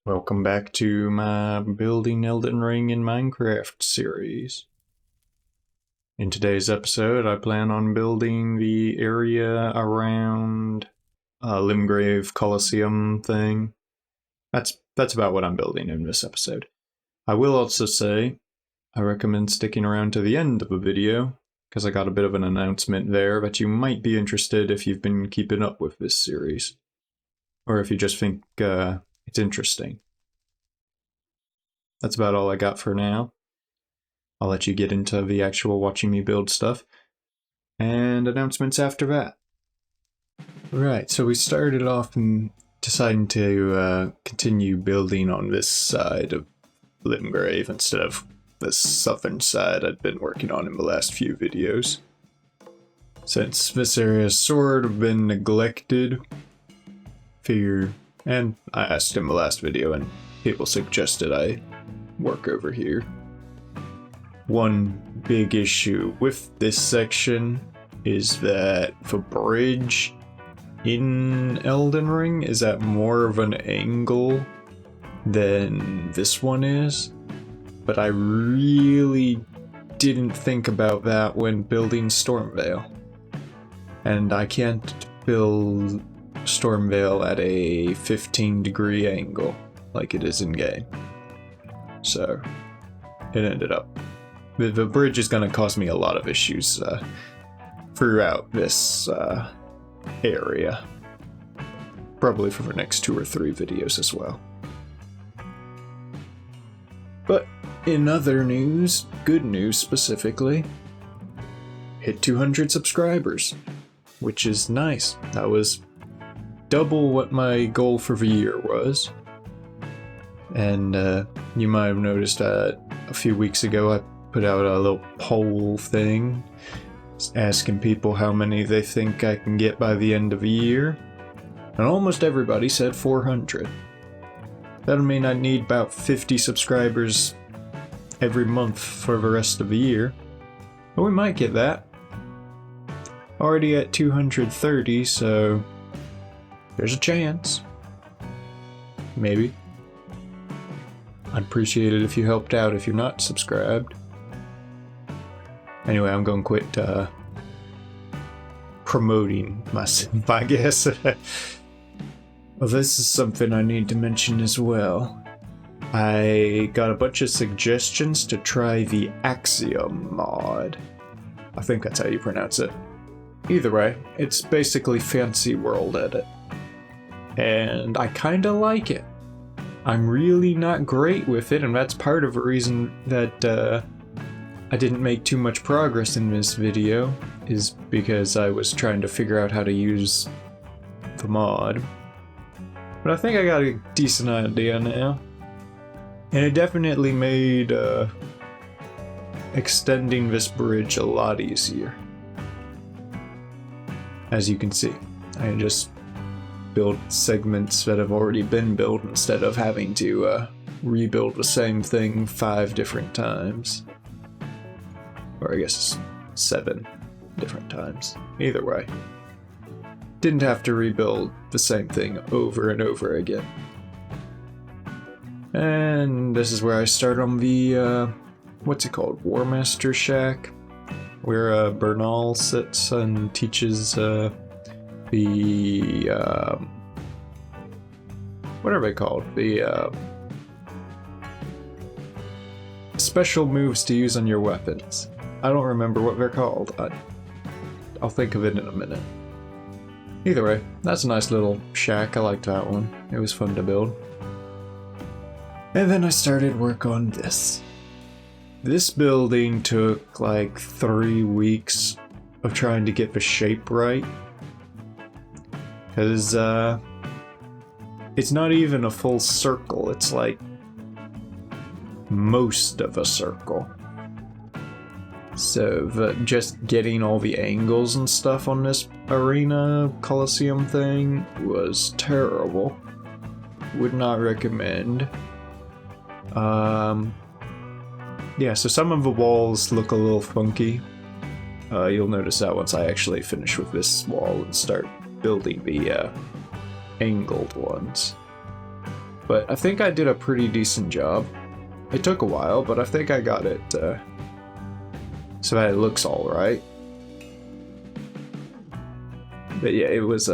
Welcome back to my Building Elden Ring in Minecraft series. In today's episode, I plan on building the area around Limgrave Coliseum thing. That's about what I'm building in this episode. I will also say, I recommend sticking around to the end of the video, because I got a bit of an announcement there that you might be interested if you've been keeping up with this series. Or if you just think it's interesting. That's about all I got for now. I'll let you get into the actual watching me build stuff, and announcements after that. Right, so we started off in deciding to continue building on this side of Limgrave instead of the southern side I'd been working on in the last few videos. Since this area's sort of been neglected, and I asked in the last video and people suggested I work over here. One big issue with this section is that the bridge in Elden Ring is at more of an angle than this one is, but I really didn't think about that when building Stormvale. And I can't build Stormvale at a 15-degree angle like it is in game. So it ended up the bridge is going to cause me a lot of issues throughout this area, probably for the next 2 or 3 videos as well. But in other news, good news specifically, hit 200 subscribers, which is nice. That was double what my goal for the year was. And you might have noticed that a few weeks ago I put out a little poll thing asking people how many they think I can get by the end of the year. And almost everybody said 400. That'll mean I need about 50 subscribers every month for the rest of the year. But we might get that. Already at 230, so there's a chance. Maybe. I'd appreciate it if you helped out if you're not subscribed. Anyway, I'm going to quit promoting myself, I guess. Well, this is something I need to mention as well. I got a bunch of suggestions to try the Axum mod. I think that's how you pronounce it. Either way, it's basically Fancy World Edit. And I kinda like it. I'm really not great with it, and that's part of the reason that I didn't make too much progress in this video, is because I was trying to figure out how to use the mod. But I think I got a decent idea now. And it definitely made extending this bridge a lot easier. As you can see, I just build segments that have already been built instead of having to rebuild the same thing 5 different times. Or I guess 7 different times. Either way. Didn't have to rebuild the same thing over and over again. And this is where I start on the, what's it called? Warmaster Shack? Where Bernal sits and teaches what are they called? The special moves to use on your weapons. I don't remember what they're called. I'll think of it in a minute. Either way, that's a nice little shack. I liked that one. It was fun to build. And then I started work on this. This building took like 3 weeks of trying to get the shape right. Because it's not even a full circle, it's like most of a circle. So just getting all the angles and stuff on this arena Colosseum thing was terrible. Would not recommend. Yeah, so some of the walls look a little funky. You'll notice that once I actually finish with this wall and start building the angled ones. But I think I did a pretty decent job. It took a while, but I think I got it so that it looks alright. But yeah, it was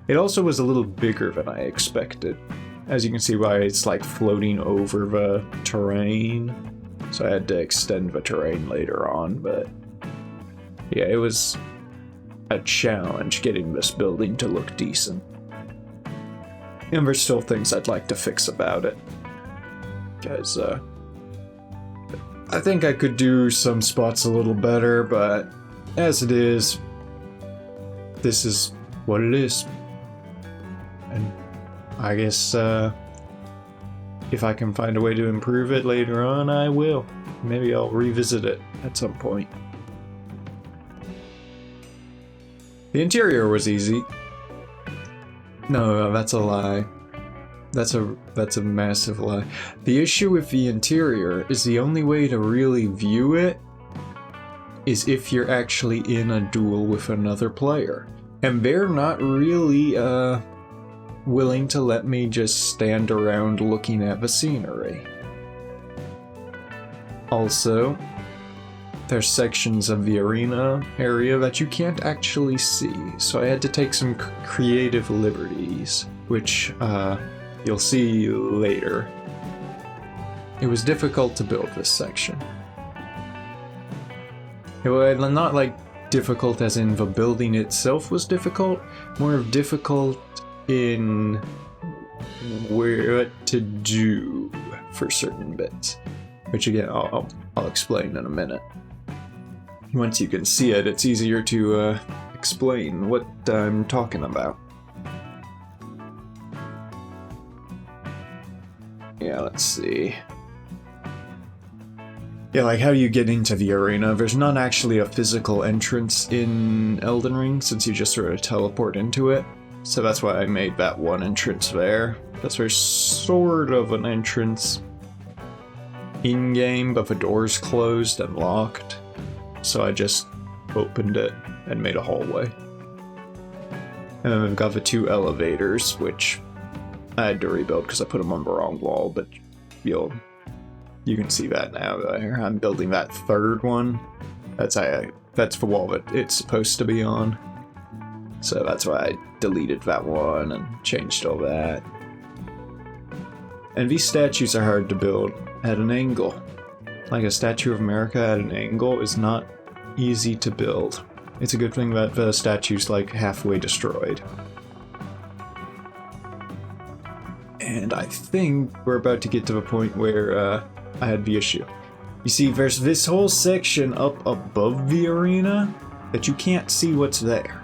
it also was a little bigger than I expected. As you can see why it's like floating over the terrain. So I had to extend the terrain later on, but yeah, it was a challenge getting this building to look decent. And there's still things I'd like to fix about it. Because I think I could do some spots a little better, but as it is, this is what it is. And I guess if I can find a way to improve it later on, I will. Maybe I'll revisit it at some point. The interior was easy. No, that's a lie. That's a massive lie. The issue with the interior is the only way to really view it is if you're actually in a duel with another player. And they're not really willing to let me just stand around looking at the scenery. Also, there's sections of the arena area that you can't actually see, so I had to take some creative liberties, which you'll see later. It was difficult to build this section. It was not like difficult as in the building itself was difficult, more of difficult in what to do for certain bits, which again I'll explain in a minute. Once you can see it, it's easier to explain what I'm talking about. Yeah, let's see. Yeah, like how you get into the arena. There's not actually a physical entrance in Elden Ring, since you just sort of teleport into it. So that's why I made that one entrance there. That's there's sort of an entrance in-game, but the door's closed and locked. So I just opened it and made a hallway. And then we've got the two elevators, which I had to rebuild because I put them on the wrong wall, but you can see that now. I'm building that third one. That's the wall that it's supposed to be on. So that's why I deleted that one and changed all that. And these statues are hard to build at an angle. Like a Statue of America at an angle is not easy to build. It's a good thing that the statue's like halfway destroyed. And I think we're about to get to the point where I had the issue. You see, there's this whole section up above the arena that you can't see what's there.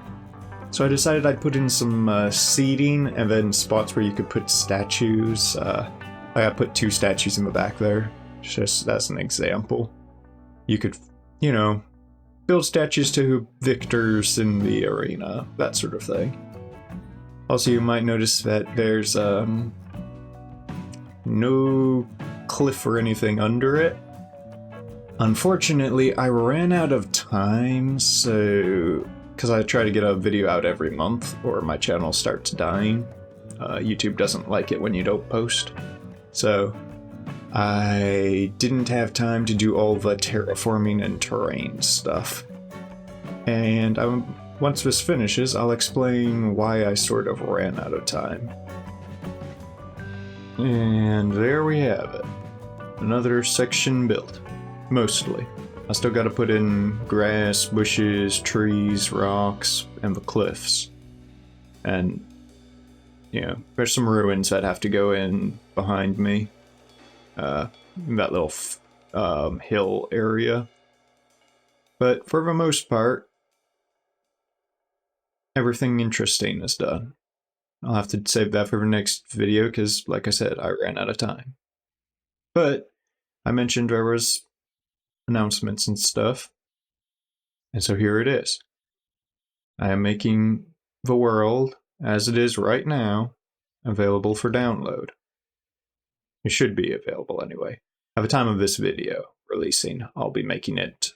So I decided I'd put in some seating and then spots where you could put statues. I put two statues in the back there, just as an example. You could, build statues to victors in the arena, that sort of thing. Also, you might notice that there's no cliff or anything under it. Unfortunately, I ran out of time, so because I try to get a video out every month or my channel starts dying. YouTube doesn't like it when you don't post. So I didn't have time to do all the terraforming and terrain stuff. And once this finishes, I'll explain why I sort of ran out of time. And there we have it. Another section built. Mostly. I still gotta put in grass, bushes, trees, rocks, and the cliffs. And, there's some ruins that have to go in behind me. That little hill area. But for the most part, everything interesting is done. I'll have to save that for the next video because, like I said, I ran out of time. But I mentioned there was announcements and stuff. And so here it is. I am making the world, as it is right now, available for download. It should be available anyway. At the time of this video releasing, I'll be making it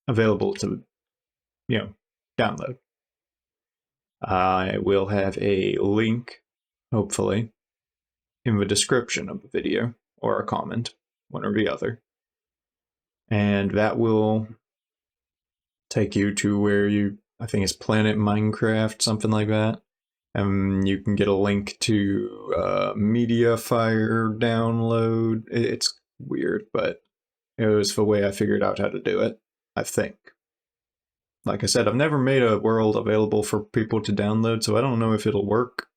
available to, download. I will have a link hopefully, in the description of the video, or a comment, one or the other. And that will take you to where I think it's Planet Minecraft, something like that. And you can get a link to Mediafire download. It's weird, but it was the way I figured out how to do it, I think. Like I said, I've never made a world available for people to download, so I don't know if it'll work.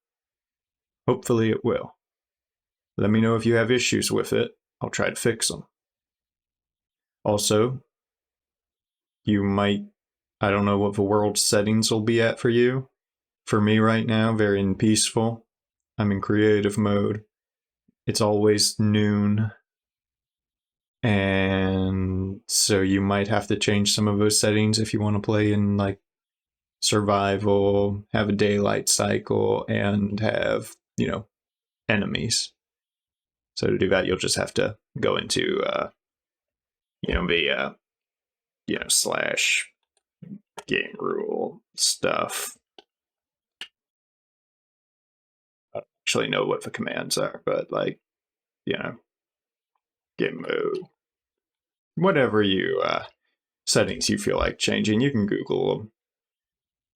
Hopefully it will. Let me know if you have issues with it. I'll try to fix them. Also, you might, I don't know what the world settings will be at for you. For me right now, very peaceful. I'm in creative mode. It's always noon. And so you might have to change some of those settings if you want to play in like survival, have a daylight cycle, and have, enemies. So to do that, you'll just have to go into, the, slash game rule stuff. I don't actually know what the commands are, but like, game mode, whatever settings you feel like changing, you can Google them.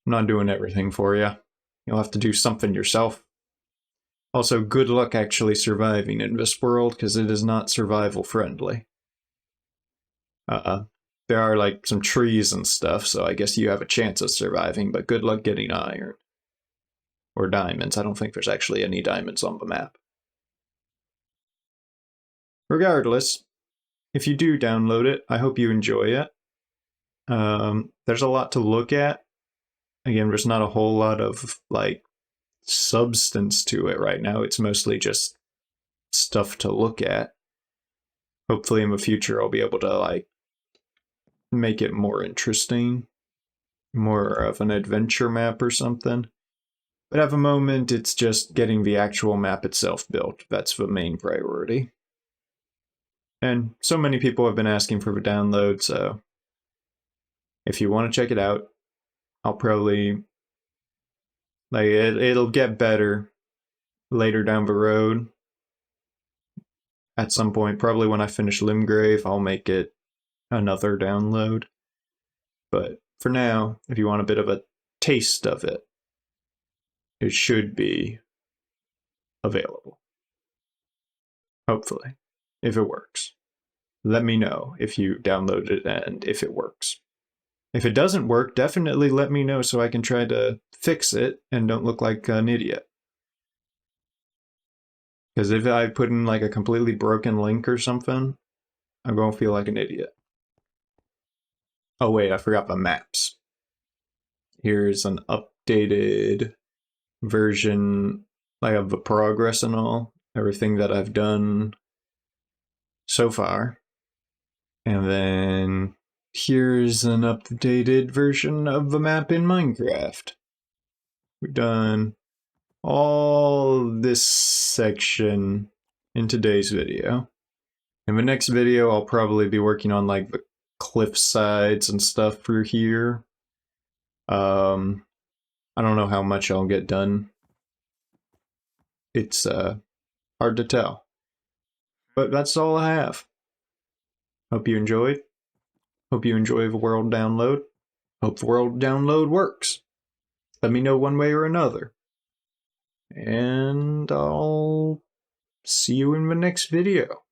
I'm not doing everything for you. You'll have to do something yourself. Also, good luck actually surviving in this world, because it is not survival friendly. There are like some trees and stuff, so I guess you have a chance of surviving, but good luck getting iron. Or diamonds. I don't think there's actually any diamonds on the map. Regardless, if you do download it, I hope you enjoy it. There's a lot to look at. Again, there's not a whole lot of like substance to it right now. It's mostly just stuff to look at. Hopefully in the future I'll be able to like make it more interesting, more of an adventure map or something. But at the moment it's just getting the actual map itself built. That's the main priority. And so many people have been asking for the download, so if you want to check it out, I'll probably, like, it'll get better later down the road. At some point, probably when I finish Limgrave, I'll make it another download. But for now, if you want a bit of a taste of it, it should be available. Hopefully, if it works. Let me know if you download it and if it works. If it doesn't work, definitely let me know so I can try to fix it and don't look like an idiot. Because if I put in like a completely broken link or something, I'm going to feel like an idiot. Oh wait, I forgot the maps. Here's an updated version, like of the progress and all, everything that I've done so far. And then here's an updated version of the map in Minecraft. We've done all this section in today's video. In the next video, I'll probably be working on like the cliff sides and stuff through here. I don't know how much I'll get done. It's hard to tell. But that's all I have. Hope you enjoyed. Hope you enjoy the world download. Hope the world download works. Let me know one way or another. And I'll see you in the next video.